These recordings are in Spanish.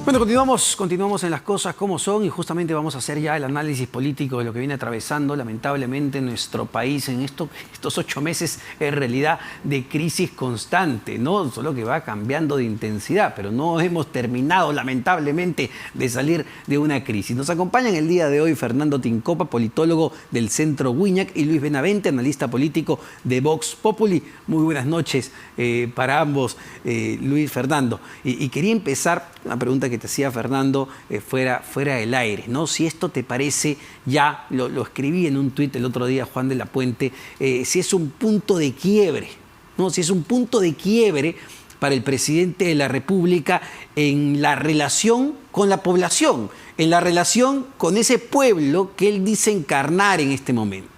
Bueno, continuamos en las cosas como son y justamente vamos a hacer ya el análisis político de lo que viene atravesando lamentablemente nuestro país en estos 8 meses en realidad de crisis constante, ¿no? Solo que va cambiando de intensidad, pero no hemos terminado lamentablemente de salir de una crisis. Nos acompañan el día de hoy Fernando Tincopa, politólogo del Centro Wiñac, y Luis Benavente, analista político de Vox Populi. Muy buenas noches para ambos, Luis, Fernando. Y quería empezar una pregunta que te hacía Fernando fuera del aire, ¿no? Si esto te parece, ya lo escribí en un tuit el otro día, Juan de la Puente, si es un punto de quiebre, ¿no? Si es un punto de quiebre para el presidente de la República en la relación con la población, en la relación con ese pueblo que él dice encarnar en este momento.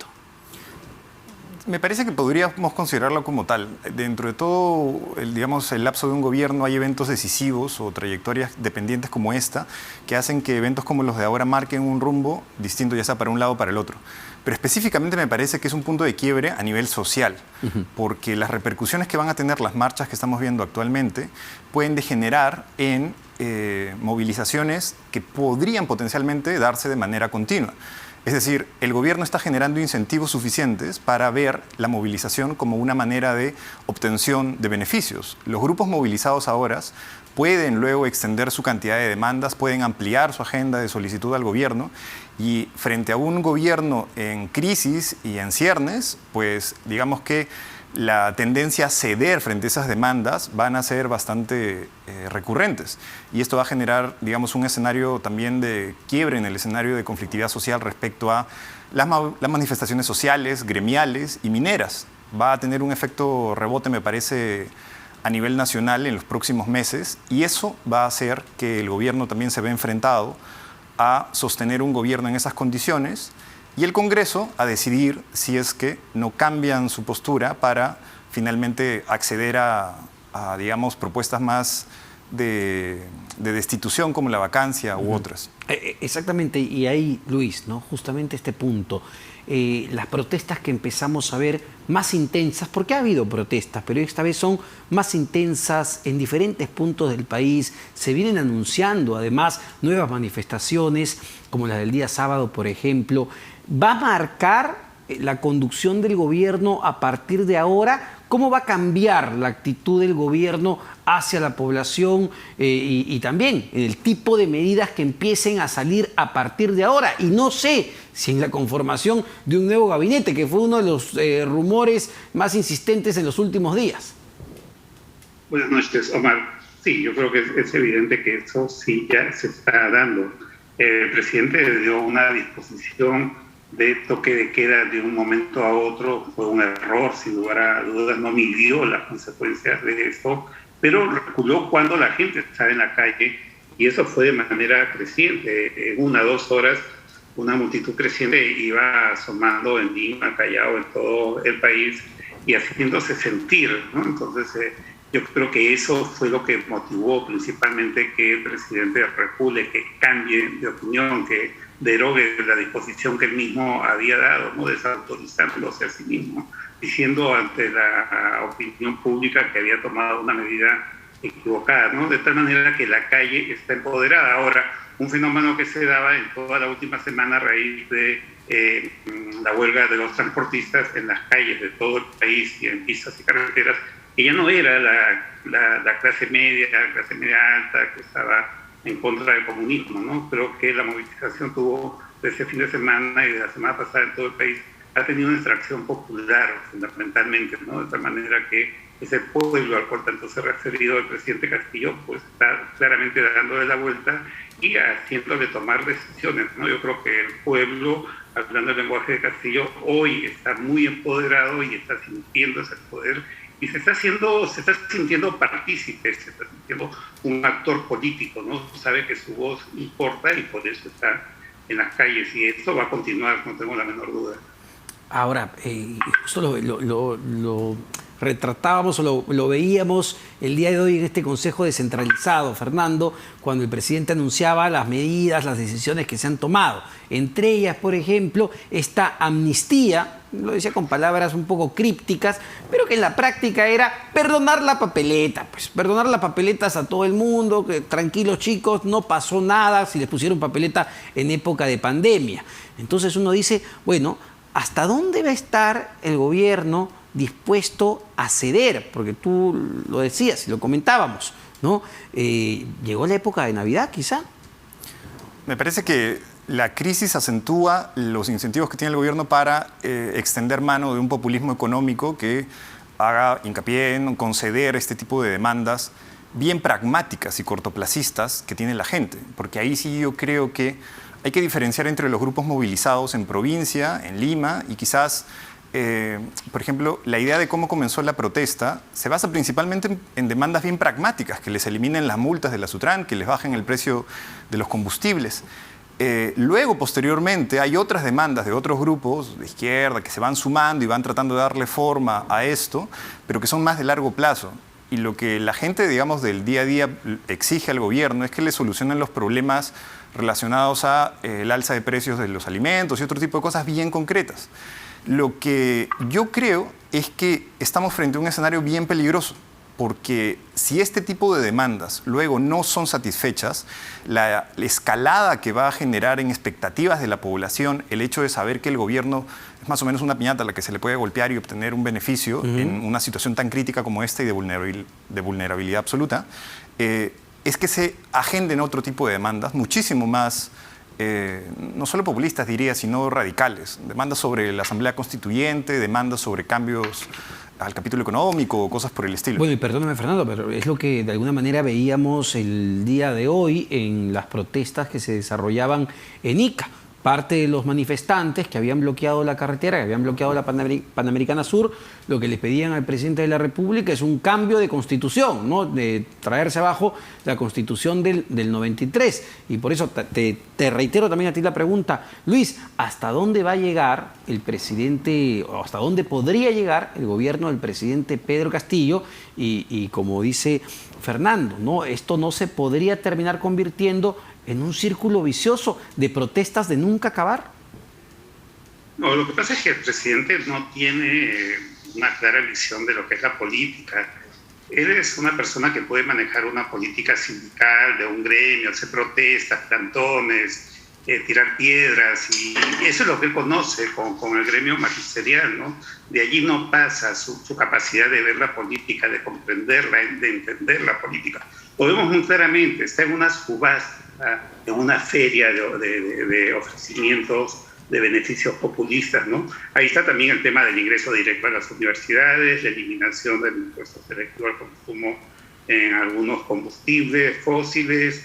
Me parece que podríamos considerarlo como tal. Dentro de todo, el lapso de un gobierno hay eventos decisivos o trayectorias dependientes como esta que hacen que eventos como los de ahora marquen un rumbo distinto, ya sea para un lado o para el otro. Pero específicamente me parece que es un punto de quiebre a nivel social, porque las repercusiones que van a tener las marchas que estamos viendo actualmente pueden degenerar en movilizaciones que podrían potencialmente darse de manera continua. Es decir, el gobierno está generando incentivos suficientes para ver la movilización como una manera de obtención de beneficios. Los grupos movilizados ahora pueden luego extender su cantidad de demandas, pueden ampliar su agenda de solicitud al gobierno, y frente a un gobierno en crisis y en ciernes, pues digamos que la tendencia a ceder frente a esas demandas van a ser bastante recurrentes. Y esto va a generar, digamos, un escenario también de quiebre en el escenario de conflictividad social respecto a las manifestaciones sociales, gremiales y mineras. Va a tener un efecto rebote, me parece, a nivel nacional en los próximos meses, y eso va a hacer que el gobierno también se vea enfrentado a sostener un gobierno en esas condiciones, y el Congreso a decidir si es que no cambian su postura para finalmente acceder a digamos, propuestas más de destitución como la vacancia u otras. Exactamente, y ahí, Luis, ¿no? Justamente este punto, las protestas que empezamos a ver más intensas, porque ha habido protestas, pero esta vez son más intensas en diferentes puntos del país, se vienen anunciando además nuevas manifestaciones, como la del día sábado, por ejemplo. ¿Va a marcar la conducción del gobierno a partir de ahora? ¿Cómo va a cambiar la actitud del gobierno hacia la población y también el tipo de medidas que empiecen a salir a partir de ahora? Y no sé si en la conformación de un nuevo gabinete, que fue uno de los rumores más insistentes en los últimos días. Buenas noches, Omar. Sí, yo creo que es evidente que eso sí ya se está dando. El presidente dio una disposición de toque de queda de un momento a otro. Fue un error, sin lugar a dudas, no midió las consecuencias de eso, pero reculó cuando la gente estaba en la calle, y eso fue de manera creciente. En 1 o 2 horas, una multitud creciente iba asomando en Lima, Callao, en todo el país, y haciéndose sentir, ¿no? Entonces, yo creo que eso fue lo que motivó principalmente que el presidente recule, que cambie de opinión, que derogue la disposición que él mismo había dado, ¿no? Desautorizándose a sí mismo, diciendo ante la opinión pública que había tomado una medida equivocada, ¿no? De tal manera que la calle está empoderada. Ahora, un fenómeno que se daba en toda la última semana a raíz de la huelga de los transportistas en las calles de todo el país y en pistas y carreteras, que ya no era la clase media alta que estaba en contra del comunismo, ¿no? Creo que la movilización tuvo de ese fin de semana y de la semana pasada en todo el país ha tenido una extracción popular fundamentalmente, ¿no? De tal manera que ese pueblo al cual tanto se ha referido el presidente Castillo, pues está claramente dándole la vuelta y haciéndole tomar decisiones, ¿no? Yo creo que el pueblo, hablando el lenguaje de Castillo, hoy está muy empoderado y está sintiendo ese poder, y se está sintiendo partícipe, se está sintiendo un actor político, ¿no? Sabe que su voz importa y por eso está en las calles, y esto va a continuar, no tengo la menor duda. Ahora, justo lo retratábamos o lo veíamos el día de hoy en este Consejo Descentralizado, Fernando, cuando el presidente anunciaba las medidas, las decisiones que se han tomado. Entre ellas, por ejemplo, esta amnistía lo decía con palabras un poco crípticas, pero que en la práctica era perdonar la papeleta, pues perdonar las papeletas a todo el mundo, que tranquilos chicos, no pasó nada si les pusieron papeleta en época de pandemia. Entonces uno dice, bueno, ¿hasta dónde va a estar el gobierno dispuesto a ceder? Porque tú lo decías y lo comentábamos, ¿no? Llegó la época de Navidad, quizá. Me parece que la crisis acentúa los incentivos que tiene el gobierno para extender mano de un populismo económico que haga hincapié en conceder este tipo de demandas bien pragmáticas y cortoplacistas que tiene la gente. Porque ahí sí yo creo que hay que diferenciar entre los grupos movilizados en provincia, en Lima, y quizás, por ejemplo, la idea de cómo comenzó la protesta se basa principalmente en demandas bien pragmáticas, que les eliminen las multas de la Sutran, que les bajen el precio de los combustibles. Luego, posteriormente, hay otras demandas de otros grupos de izquierda que se van sumando y van tratando de darle forma a esto, pero que son más de largo plazo. Y lo que la gente, digamos, del día a día exige al gobierno es que le solucionen los problemas relacionados a el alza de precios de los alimentos y otro tipo de cosas bien concretas. Lo que yo creo es que estamos frente a un escenario bien peligroso, porque si este tipo de demandas luego no son satisfechas, la escalada que va a generar en expectativas de la población, el hecho de saber que el gobierno es más o menos una piñata a la que se le puede golpear y obtener un beneficio en una situación tan crítica como esta y de vulnerabilidad absoluta, es que se agenden otro tipo de demandas muchísimo más, no solo populistas diría, sino radicales. Demandas sobre la Asamblea Constituyente, demandas sobre cambios al capítulo económico o cosas por el estilo. Bueno, y perdóname, Fernando, pero es lo que de alguna manera veíamos el día de hoy en las protestas que se desarrollaban en Ica. Parte de los manifestantes que habían bloqueado la carretera, que habían bloqueado la Panamericana Sur, lo que les pedían al presidente de la República es un cambio de constitución, ¿no? De traerse abajo la constitución del 93. Y por eso te reitero también a ti la pregunta, Luis, ¿hasta dónde va a llegar el presidente, o hasta dónde podría llegar el gobierno del presidente Pedro Castillo? Y como dice Fernando, ¿no? Esto no se podría terminar convirtiendo en un círculo vicioso de protestas de nunca acabar. No, lo que pasa es que el presidente no tiene una clara visión de lo que es la política. Él es una persona que puede manejar una política sindical, de un gremio, hacer protestas, plantones, tirar piedras, y eso es lo que él conoce con el gremio magisterial, ¿no? De allí no pasa su capacidad de ver la política, de comprenderla, de entender la política. Lo vemos muy claramente, está en unas subastas, en una feria de ofrecimientos de beneficios populistas, ¿no? Ahí está también el tema del ingreso directo a las universidades, la eliminación del impuesto selectivo al consumo en algunos combustibles fósiles,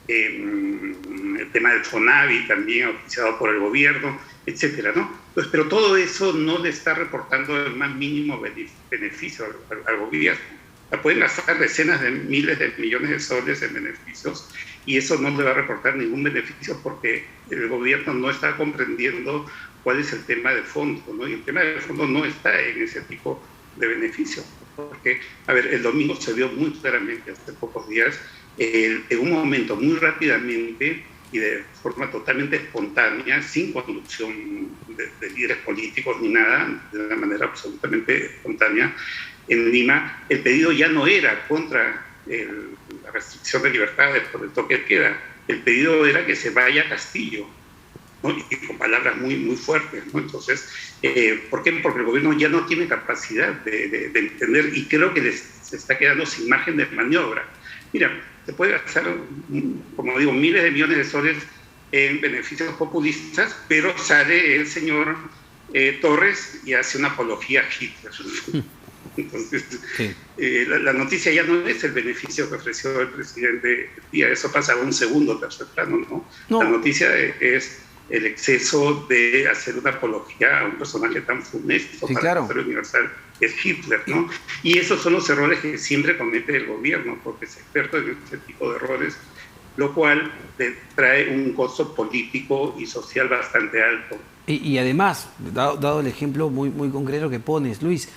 el tema del FONAVI también auspiciado por el gobierno, etcétera, ¿no? Pues, pero todo eso no le está reportando el más mínimo beneficio al gobierno. Pueden gastar decenas de miles de millones de soles en beneficios y eso no le va a reportar ningún beneficio porque el gobierno no está comprendiendo cuál es el tema de fondo, ¿no? Y el tema de fondo no está en ese tipo de beneficios. Porque, a ver, el domingo se vio muy claramente hace pocos días, en un momento muy rápidamente y de forma totalmente espontánea, sin conducción de líderes políticos ni nada, de una manera absolutamente espontánea, en Lima, el pedido ya no era contra la restricción de libertades por el toque de queda, el pedido era que se vaya a Castillo, ¿no? Y con palabras muy, muy fuertes, ¿no? Entonces, ¿por qué? Porque el gobierno ya no tiene capacidad de entender y creo que se está quedando sin margen de maniobra. Mira, se puede gastar, como digo, miles de millones de soles en beneficios populistas, pero sale el señor Torres y hace una apología a Hitler. Entonces, sí. La noticia ya no es el beneficio que ofreció el presidente, y eso pasa a un segundo o tercer plano, ¿no? No. La noticia es el exceso de hacer una apología a un personaje tan funesto, sí, para la historia universal, que es Hitler, ¿no? Y esos son los errores que siempre comete el gobierno, porque es experto en este tipo de errores, lo cual trae un costo político y social bastante alto. Y además, dado el ejemplo muy, muy concreto que pones, Luis,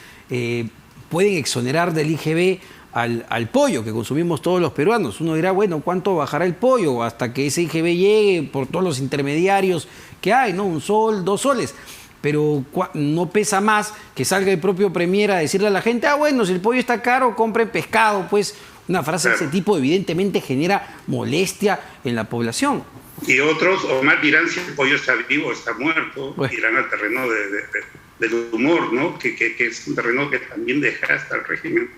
pueden exonerar del IGB al pollo que consumimos todos los peruanos. Uno dirá, bueno, ¿cuánto bajará el pollo hasta que ese IGB llegue por todos los intermediarios que hay, ¿no? 1 sol, 2 soles. pero no pesa más que salga el propio Premier a decirle a la gente, bueno, si el pollo está caro, compren pescado, pues una frase de ese tipo evidentemente genera molestia en la población. Y otros, Omar, dirán si el pollo está vivo o está muerto, irán al terreno del humor, ¿no? Que es un terreno que también desgasta al régimen.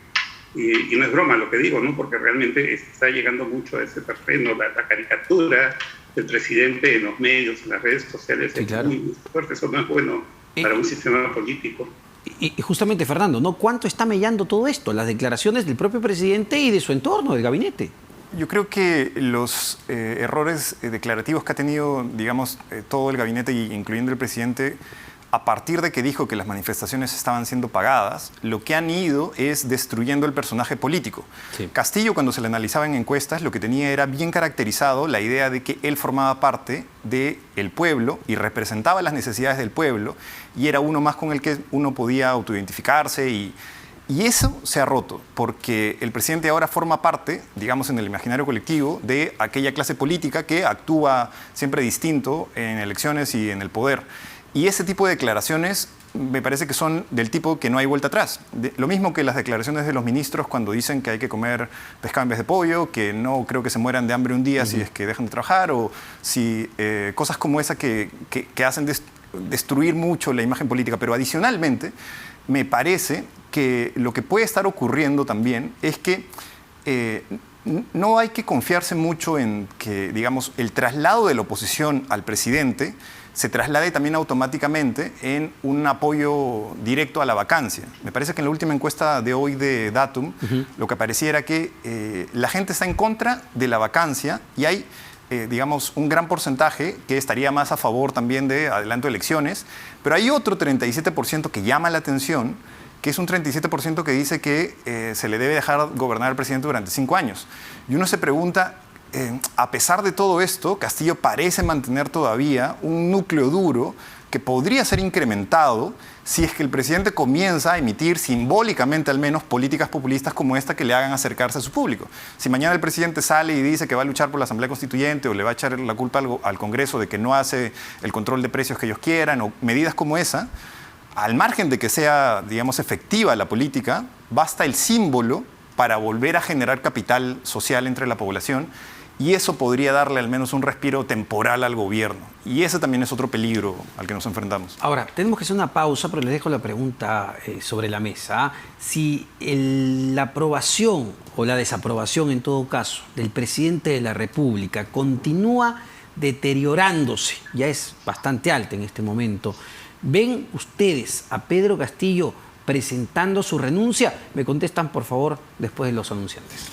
Y no es broma lo que digo, ¿no? Porque realmente está llegando mucho a ese terreno, la caricatura del presidente en los medios, en las redes sociales, sí, claro, es muy fuerte. Eso no es bueno para un sistema político. Y justamente, Fernando, ¿no? ¿Cuánto está mellando todo esto? Las declaraciones del propio presidente y de su entorno, del gabinete. Yo creo que los errores declarativos que ha tenido, digamos, todo el gabinete, incluyendo el presidente, a partir de que dijo que las manifestaciones estaban siendo pagadas, lo que han ido es destruyendo el personaje político. Sí. Castillo, cuando se le analizaba en encuestas, lo que tenía era bien caracterizado la idea de que él formaba parte del pueblo y representaba las necesidades del pueblo, y era uno más con el que uno podía autoidentificarse, y eso se ha roto, porque el presidente ahora forma parte, digamos, en el imaginario colectivo, de aquella clase política que actúa siempre distinto en elecciones y en el poder. Y ese tipo de declaraciones me parece que son del tipo que no hay vuelta atrás. Lo mismo que las declaraciones de los ministros cuando dicen que hay que comer pescado en vez de pollo, que no creo que se mueran de hambre un día si es que dejan de trabajar, o si cosas como esa que hacen destruir mucho la imagen política. Pero adicionalmente, me parece que lo que puede estar ocurriendo también es que no hay que confiarse mucho en que, digamos, el traslado de la oposición al presidente se traslade también automáticamente en un apoyo directo a la vacancia. Me parece que en la última encuesta de hoy de Datum, lo que aparecía era que la gente está en contra de la vacancia y hay, digamos, un gran porcentaje que estaría más a favor también de adelanto de elecciones, pero hay otro 37% que llama la atención, que es un 37% que dice que se le debe dejar gobernar al presidente durante 5 años. Y uno se pregunta, a pesar de todo esto, Castillo parece mantener todavía un núcleo duro que podría ser incrementado si es que el presidente comienza a emitir simbólicamente al menos políticas populistas como esta que le hagan acercarse a su público. Si mañana el presidente sale y dice que va a luchar por la Asamblea Constituyente o le va a echar la culpa al Congreso de que no hace el control de precios que ellos quieran o medidas como esa, al margen de que sea, digamos, efectiva la política, basta el símbolo para volver a generar capital social entre la población, y eso podría darle al menos un respiro temporal al gobierno. Y ese también es otro peligro al que nos enfrentamos. Ahora, tenemos que hacer una pausa, pero les dejo la pregunta sobre la mesa. Si la aprobación o la desaprobación, en todo caso, del presidente de la República continúa deteriorándose, ya es bastante alta en este momento, ¿ven ustedes a Pedro Castillo presentando su renuncia? Me contestan, por favor, después de los anunciantes.